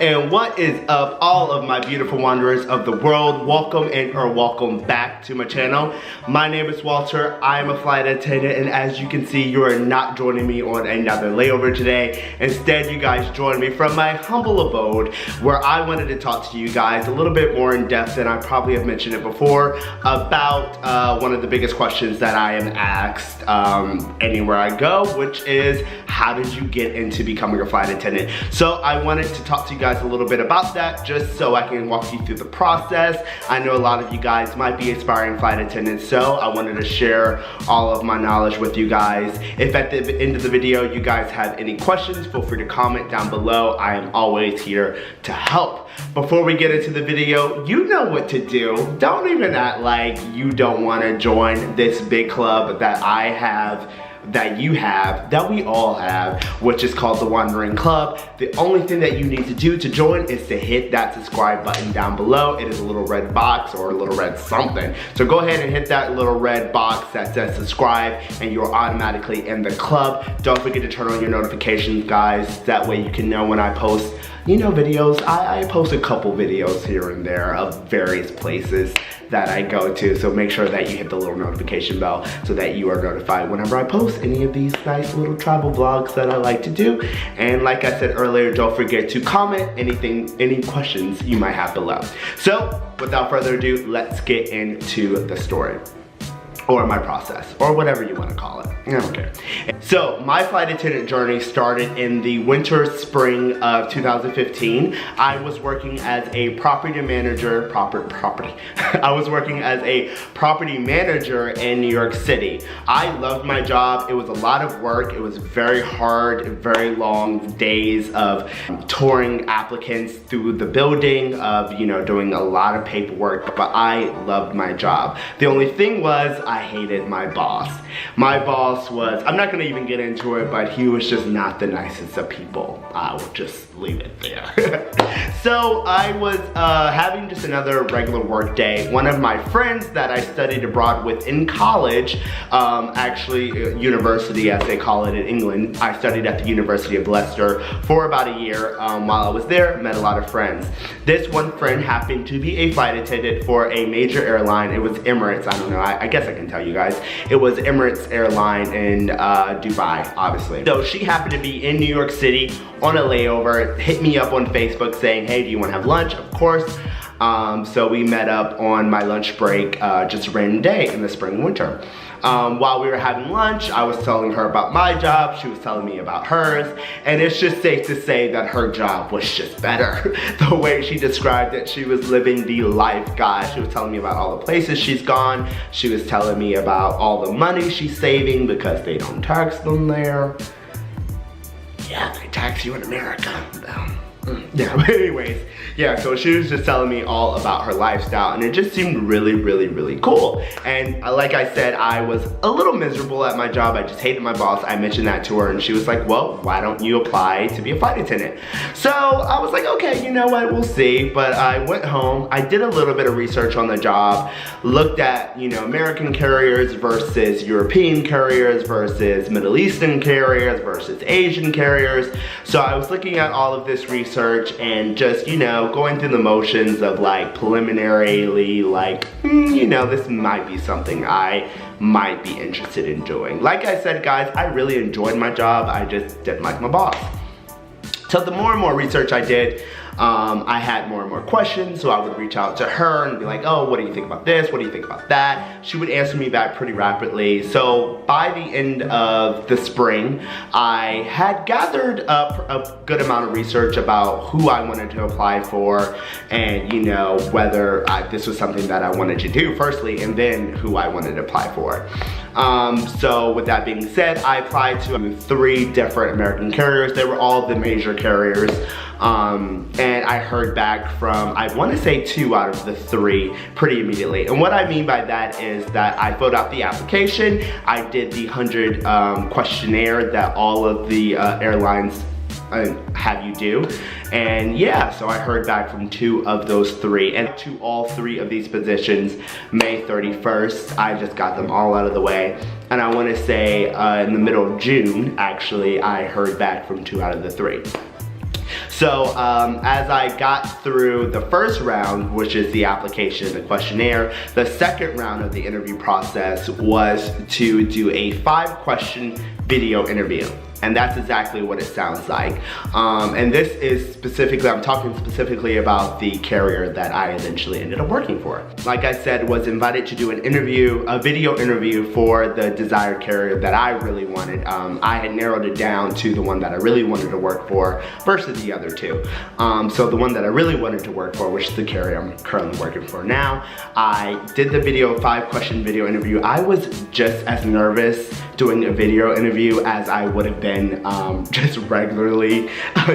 And what is up, all of my beautiful wanderers of the world? Welcome back to my channel. My name is Walter. I am a flight attendant, and as you can see, you are not joining me on another layover today. Instead, you guys join me from my humble abode, where I wanted to talk to you guys a little bit more in depth than I probably have mentioned it before, about one of the biggest questions that I am asked anywhere I go, which is, how did you get into becoming a flight attendant? So I wanted to talk to you guys a little bit about that, just so I can walk you through the process. I know a lot of you guys might be aspiring flight attendants, so I wanted to share all of my knowledge with you guys. If at the end of the video you guys have any questions, feel free to comment down below. I am always here to help. Before we get into the video, you know what to do. Don't even act like you don't want to join this big club that I have, that you have, that we all have, which is called the Wandering Club. The only thing that you need to do to join is to hit that subscribe button down below. It is a little red box or a little red something. So go ahead and hit that little red box that says subscribe, and you're automatically in the club. Don't forget to turn on your notifications, guys. That way you can know when I post, you know, videos. I post a couple videos here and there of various places that I go to, so make sure that you hit the little notification bell so that you are notified whenever I post any of these nice little travel vlogs that I like to do. And like I said earlier, don't forget to comment any questions you might have below. So without further ado, let's get into the story, or my process, or whatever you want to call it. I don't care. So my flight attendant journey started in the winter spring of 2015. I was working as a property manager, I was working as a property manager in New York City. I loved my job. It was a lot of work. It was very hard, very long days of touring applicants through the building, of, you know, doing a lot of paperwork, but I loved my job. The only thing was, I hated my boss. My boss was, I'm not gonna even get into it, but he was just not the nicest of people. I will just leave it there. So I was having just another regular work day. One of my friends that I studied abroad with in college, actually university as they call it in England, I studied at the University of Leicester for about a year. While I was there, met a lot of friends. This one friend happened to be a flight attendant for a major airline. It was Emirates. I don't know, I guess I can tell you guys. It was Emirates airline in Dubai, obviously. So she happened to be in New York City on a layover, hit me up on Facebook saying, hey, do you want to have lunch? Of course. So we met up on my lunch break, just a random day in the spring and winter. While we were having lunch, I was telling her about my job, she was telling me about hers, and it's just safe to say that her job was just better. The way she described it, she was living the life, guys. She was telling me about all the places she's gone. She was telling me about all the money she's saving because they don't tax them there. Yeah, they tax you in America. Yeah, but anyways, yeah, so she was just telling me all about her lifestyle, and it just seemed really, really, really cool. And like I said, I was a little miserable at my job. I just hated my boss. I mentioned that to her, and she was like, well, why don't you apply to be a flight attendant? So I was like, okay, you know what, we'll see. But I went home, I did a little bit of research on the job, looked at, you know, American carriers versus European carriers versus Middle Eastern carriers versus Asian carriers. So I was looking at all of this research and just, you know, going through the motions of like preliminarily, like, you know, this might be something I might be interested in doing. Like I said, guys, I really enjoyed my job. I just didn't like my boss. So the more and more research I did, I had more and more questions, so I would reach out to her and be like, oh, what do you think about this? What do you think about that? She would answer me back pretty rapidly. So by the end of the spring, I had gathered up a good amount of research about who I wanted to apply for, and, you know, whether this was something that I wanted to do firstly, and then who I wanted to apply for. So with that being said, I applied to 3 different American carriers. They were all the major carriers. And I heard back from, I want to say 2 out of the 3 pretty immediately. And what I mean by that is that I filled out the application, I did the 100 questionnaire that all of the airlines have you do, and yeah, so I heard back from 2 of those 3, and to all 3 of these positions May 31st. I just got them all out of the way, and I want to say in the middle of June, actually, I heard back from 2 out of the 3. So as I got through the first round, which is the application, the questionnaire, the second round of the interview process was to do a 5-question video interview. And that's exactly what it sounds like. And this is specifically, I'm talking specifically about the carrier that I eventually ended up working for. Like I said, was invited to do an interview, a video interview for the desired carrier that I really wanted. I had narrowed it down to the one that I really wanted to work for versus the other two. So the one that I really wanted to work for, which is the carrier I'm currently working for now, I did the video, 5-question video interview. I was just as nervous doing a video interview as I would have been just regularly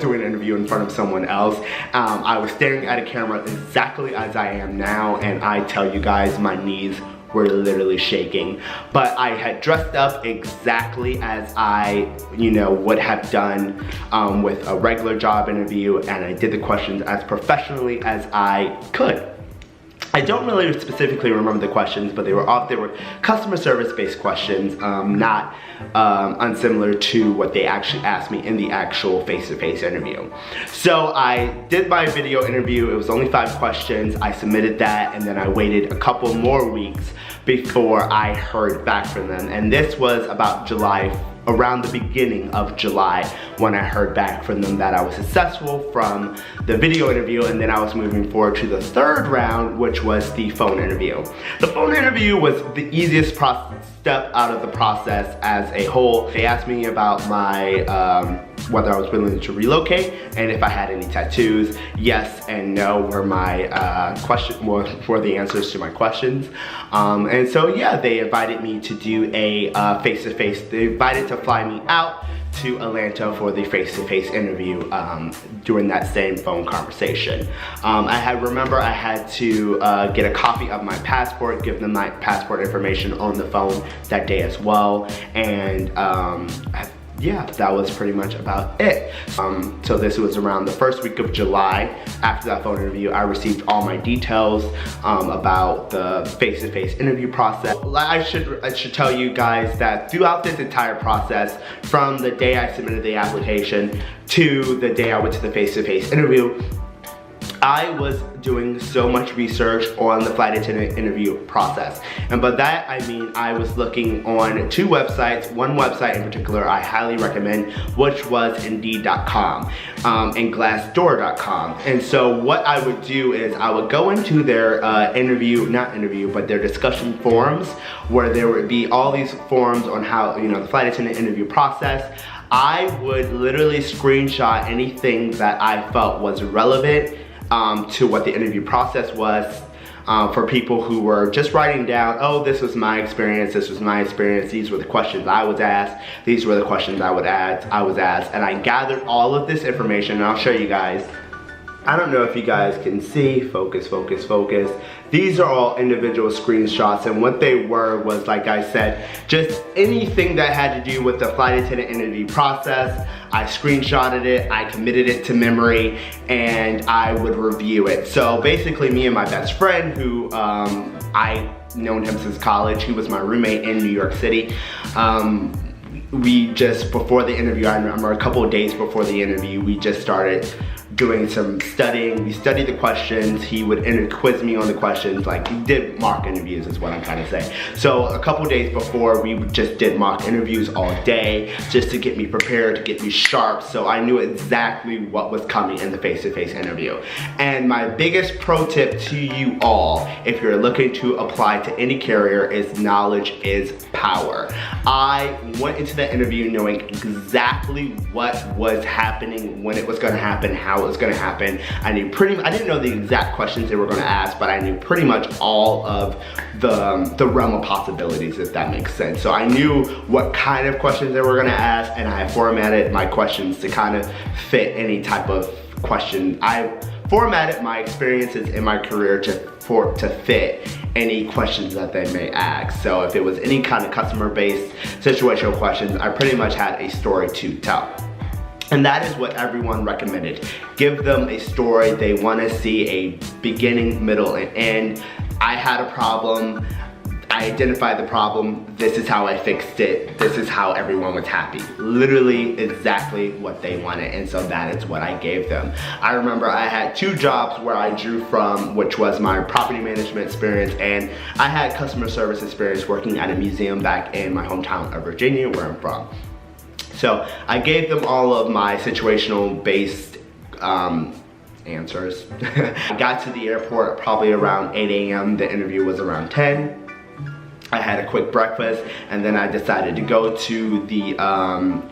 doing an interview in front of someone else. I was staring at a camera exactly as I am now, and I tell you guys, my knees were literally shaking. But I had dressed up exactly as I, would have done with a regular job interview, and I did the questions as professionally as I could. I don't really specifically remember the questions, but they were customer service based questions, not unsimilar to what they actually asked me in the actual face-to-face interview. So I did my video interview. It was only 5 questions. I submitted that, and then I waited a couple more weeks before I heard back from them. And this was about July, around the beginning of July, when I heard back from them that I was successful from the video interview, and then I was moving forward to the third round, which was the phone interview. The phone interview was the easiest step out of the process as a whole. They asked me about my whether I was willing to relocate and if I had any tattoos. Yes and no were my were the answers to my questions. And so yeah, they invited me to do a face-to-face. They invited to fly me out to Atlanta for the face-to-face interview during that same phone conversation. I remember I had to get a copy of my passport, give them my passport information on the phone that day as well, and yeah, that was pretty much about it. So this was around the first week of July. After that phone interview, I received all my details about the face-to-face interview process. I should tell you guys that throughout this entire process, from the day I submitted the application to the day I went to the face-to-face interview, I was doing so much research on the flight attendant interview process. And by that, I mean I was looking on 2 websites. One website in particular I highly recommend, which was Indeed.com and Glassdoor.com. And so what I would do is I would go into their their discussion forums, where there would be all these forums on how, the flight attendant interview process. I would literally screenshot anything that I felt was relevant to what the interview process was, for people who were just writing down, oh, this was my experience, these were the questions I was asked, these were the questions I was asked, and I gathered all of this information, and I'll show you guys. I don't know if you guys can see, focus. These are all individual screenshots, and what they were was, like I said, just anything that had to do with the flight attendant interview process. I screenshotted it, I committed it to memory, and I would review it. So basically, me and my best friend, who I known him since college, he was my roommate in New York City. We just, before the interview, I remember a couple of days before the interview, we just started doing some studying. We studied the questions. He would quiz me on the questions. Like, he did mock interviews is what I'm trying to say. So a couple days before, we just did mock interviews all day just to get me prepared, to get me sharp, so I knew exactly what was coming in the face-to-face interview. And my biggest pro tip to you all, if you're looking to apply to any carrier, is knowledge is power. I went into the interview knowing exactly what was happening, when it was gonna happen, how it was gonna happen. I didn't know the exact questions they were gonna ask, but I knew pretty much all of the realm of possibilities, if that makes sense. So I knew what kind of questions they were gonna ask, and I formatted my questions to kind of fit any type of question. I formatted my experiences in my career to fit any questions that they may ask. So if it was any kind of customer-based situational questions, I pretty much had a story to tell. And that is what everyone recommended. Give them a story. They want to see a beginning, middle, and end. I had a problem. I I identified the problem, this is how I fixed it, this is how everyone was happy. Literally exactly what they wanted, and so that is what I gave them. I remember I had 2 jobs where I drew from, which was my property management experience, and I had customer service experience working at a museum back in my hometown of Virginia, where I'm from. So I gave them all of my situational based answers. I got to the airport probably around 8 a.m. The interview was around 10. I had a quick breakfast, and then I decided to go to the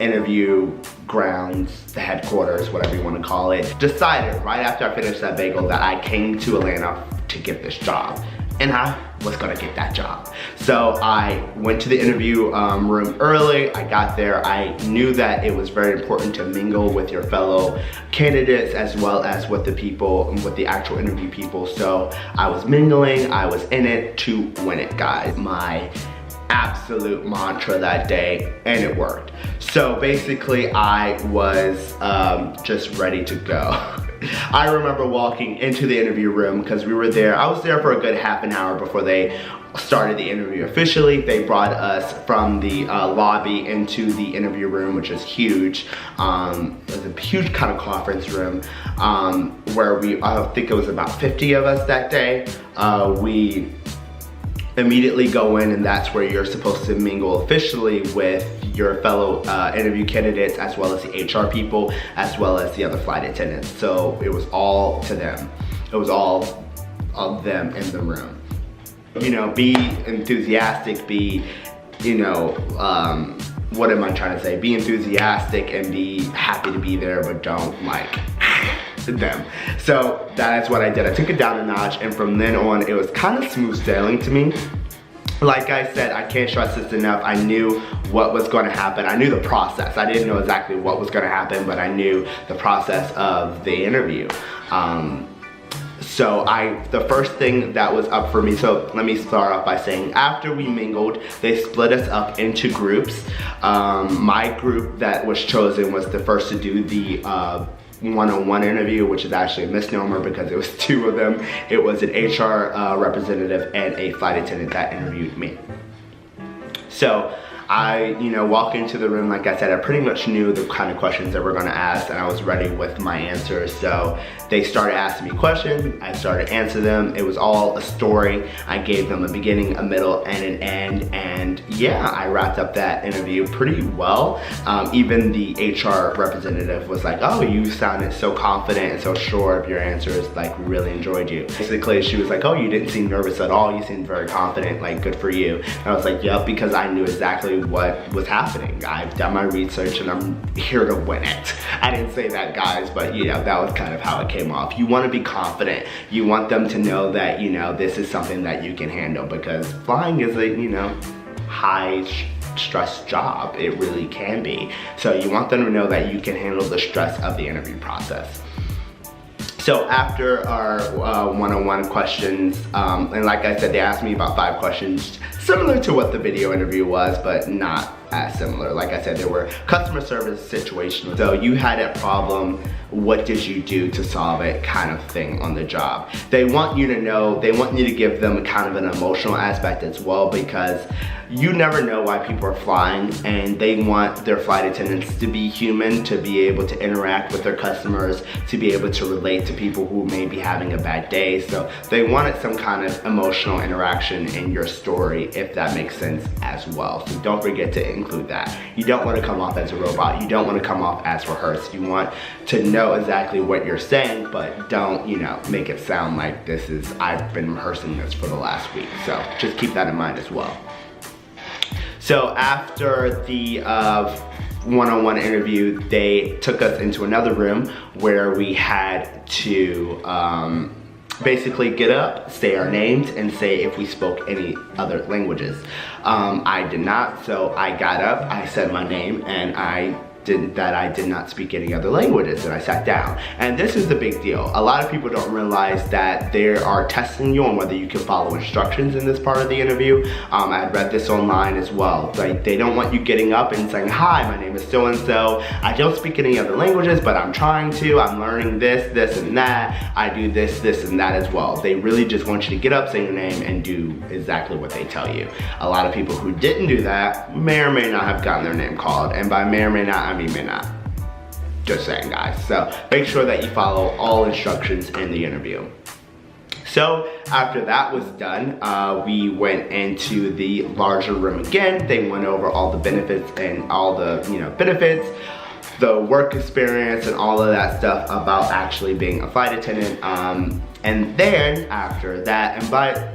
interview grounds, the headquarters, whatever you want to call it. Decided right after I finished that bagel that I came to Atlanta to get this job, and I was gonna get that job. So I went to the interview room early. I got there. I knew that it was very important to mingle with your fellow candidates as well as with the people, with the actual interview people. So I was mingling, I was in it to win it, guys. My absolute mantra that day, and it worked. So basically I was just ready to go. I remember walking into the interview room because we were there. I was there for a good half an hour before they started the interview officially. They brought us from the lobby into the interview room, which is huge. It was a huge kind of conference room where I think it was about 50 of us that day. We immediately go in, and that's where you're supposed to mingle officially with your fellow interview candidates, as well as the HR people, as well as the other flight attendants. So it was all to them. It was all of them in the room. You know, be enthusiastic, be, you know, what am I trying to say? Be enthusiastic and be happy to be there, but don't like them. So that is what I did. I took it down a notch, and from then on, it was kind of smooth sailing to me. Like I said, I can't stress this enough. I knew what was going to happen. I knew the process. I didn't know exactly what was going to happen, but I knew the process of the interview. So the first thing that was up for me, so let me start off by saying, after we mingled, they split us up into groups. My group that was chosen was the first to do the one-on-one interview, which is actually a misnomer because it was 2 of them. It was an HR representative and a flight attendant that interviewed me. So I, walk into the room, like I said, I pretty much knew the kind of questions that we're gonna ask, and I was ready with my answers. So they started asking me questions, I started answering them. It was all a story. I gave them a beginning, a middle, and an end, and yeah, I wrapped up that interview pretty well. Even the HR representative was like, oh, you sounded so confident and so sure of your answers, like we really enjoyed you. Basically, she was like, oh, you didn't seem nervous at all, you seemed very confident, like good for you. And I was like, yep, because I knew exactly what was happening. I've done my research and I'm here to win it. I didn't say that, guys, but that was kind of how it came off. You want to be confident. You want them to know that, this is something that you can handle, because flying is a, high stress job. It really can be. So you want them to know that you can handle the stress of the interview process. So after our one-on-one questions, and like I said, they asked me about 5 questions, similar to what the video interview was, but not as similar. Like I said, there were customer service situations. So you had a problem, what did you do to solve it, kind of thing on the job. They want you to know, they want you to give them kind of an emotional aspect as well, because you never know why people are flying, and they want their flight attendants to be human, to be able to interact with their customers, to be able to relate to people who may be having a bad day. So they wanted some kind of emotional interaction in your story, if that makes sense as well. So don't forget to include that. You don't want to come off as a robot. You don't want to come off as rehearsed. You want to know exactly what you're saying, but don't, make it sound like this is, I've been rehearsing this for the last week. So just keep that in mind as well. So after the one-on-one interview, they took us into another room where we had to basically get up, say our names, and say if we spoke any other languages. I did not, so I got up, I said my name, and I I did not speak any other languages, and I sat down. And this is the big deal. A lot of people don't realize that they are testing you on whether you can follow instructions in this part of the interview. I had read this online as well. Like, they don't want you getting up and saying, hi, my name is so-and-so. I don't speak any other languages, but I'm trying to. I'm learning this, this, and that. I do this, this, and that as well. They really just want you to get up, say your name, and do exactly what they tell you. A lot of people who didn't do that may or may not have gotten their name called. And by may or may not, I mean may not. Just saying, guys. So make sure that you follow all instructions in the interview. So after that was done, we went into the larger room again. They went over all the benefits and all the benefits, the work experience, and all of that stuff about actually being a flight attendant. And then after that, and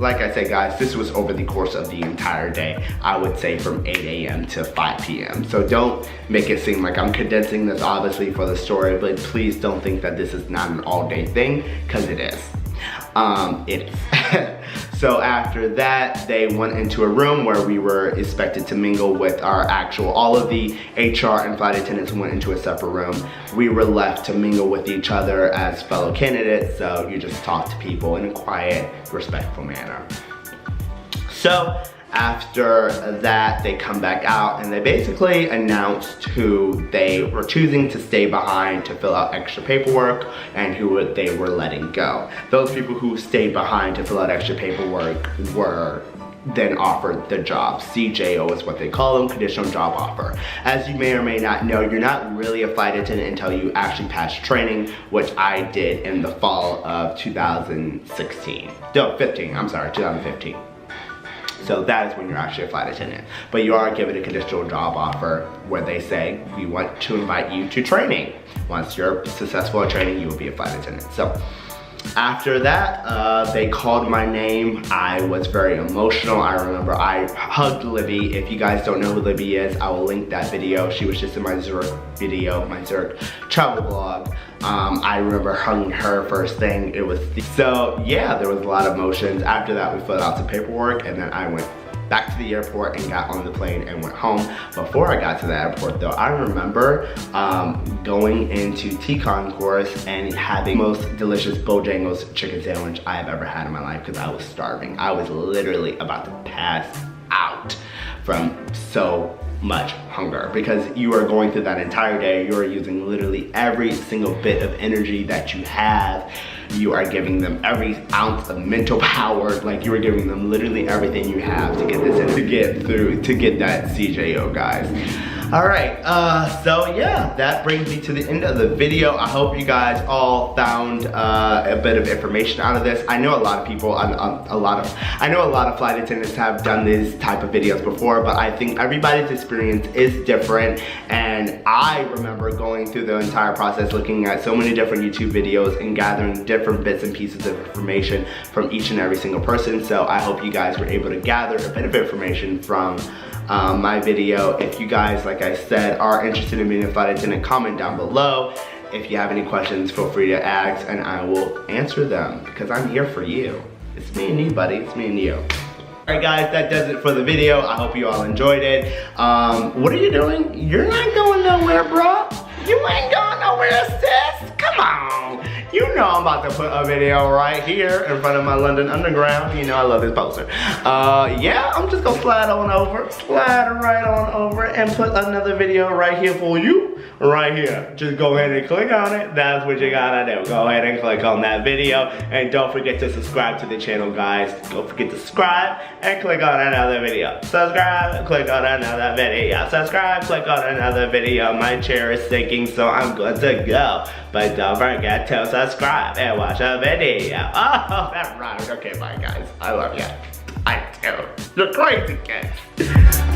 like I said, guys, this was over the course of the entire day. I would say from 8 a.m. to 5 p.m. So don't make it seem like I'm condensing this obviously for the story, but please don't think that this is not an all-day thing, because it is. It is. So after that, they went into a room where we were expected to mingle with our all of the HR and flight attendants went into a separate room. We were left to mingle with each other as fellow candidates, so you just talk to people in a quiet, respectful manner. So after that, they come back out and they basically announced who they were choosing to stay behind to fill out extra paperwork and who they were letting go. Those people who stayed behind to fill out extra paperwork were then offered the job. CJO is what they call them, conditional job offer. As you may or may not know, you're not really a flight attendant until you actually pass training, which I did in the fall of 2016. No, 2015. So that is when you're actually a flight attendant. But you are given a conditional job offer where they say, we want to invite you to training. Once you're successful at training, you will be a flight attendant. So after that, they called my name. I was very emotional. I remember I hugged Libby. If you guys don't know who Libby is, I will link that video. She was just in my Zurich video, my Zurich travel vlog. I remember hugging her first thing. So yeah, there was a lot of emotions. After that, we filled out some paperwork, and then I went back to the airport and got on the plane and went home. Before I got to the airport though, I remember going into T Concourse and having the most delicious Bojangles chicken sandwich I have ever had in my life, because I was starving. I was literally about to pass out from so much hunger, because you are going through that entire day. You are using literally every single bit of energy that you have. You are giving them every ounce of mental power. Like, you are giving them literally everything you have to get this in, to get that CJO, guys. All right, so yeah, that brings me to the end of the video. I hope you guys all found a bit of information out of this. I know a lot of people, I know a lot of flight attendants have done these type of videos before, but I think everybody's experience is different. And I remember going through the entire process, looking at so many different YouTube videos and gathering different bits and pieces of information from each and every single person. So I hope you guys were able to gather a bit of information from my video. If you guys, like I said, are interested in being a flight attendant, comment down below. If you have any questions, feel free to ask and I will answer them, because I'm here for you. It's me and you, buddy. It's me and you. Alright guys, that does it for the video. I hope you all enjoyed it. What are you doing? You're not going nowhere, bro. You ain't going nowhere, sis. Come on. You know I'm about to put a video right here in front of my London Underground. You know I love this poster. Yeah, I'm just gonna slide right on over and put another video right here for you. Right here. Just go ahead and click on it. That's what you gotta do. Go ahead and click on that video. And don't forget to subscribe to the channel, guys. Don't forget to subscribe and click on another video. Subscribe, click on another video. Subscribe, click on another video. My chair is sinking, so I'm good to go. But don't forget to subscribe and watch a video. Oh, that rhymed. Okay, bye guys. I love you. I do. You're crazy kids.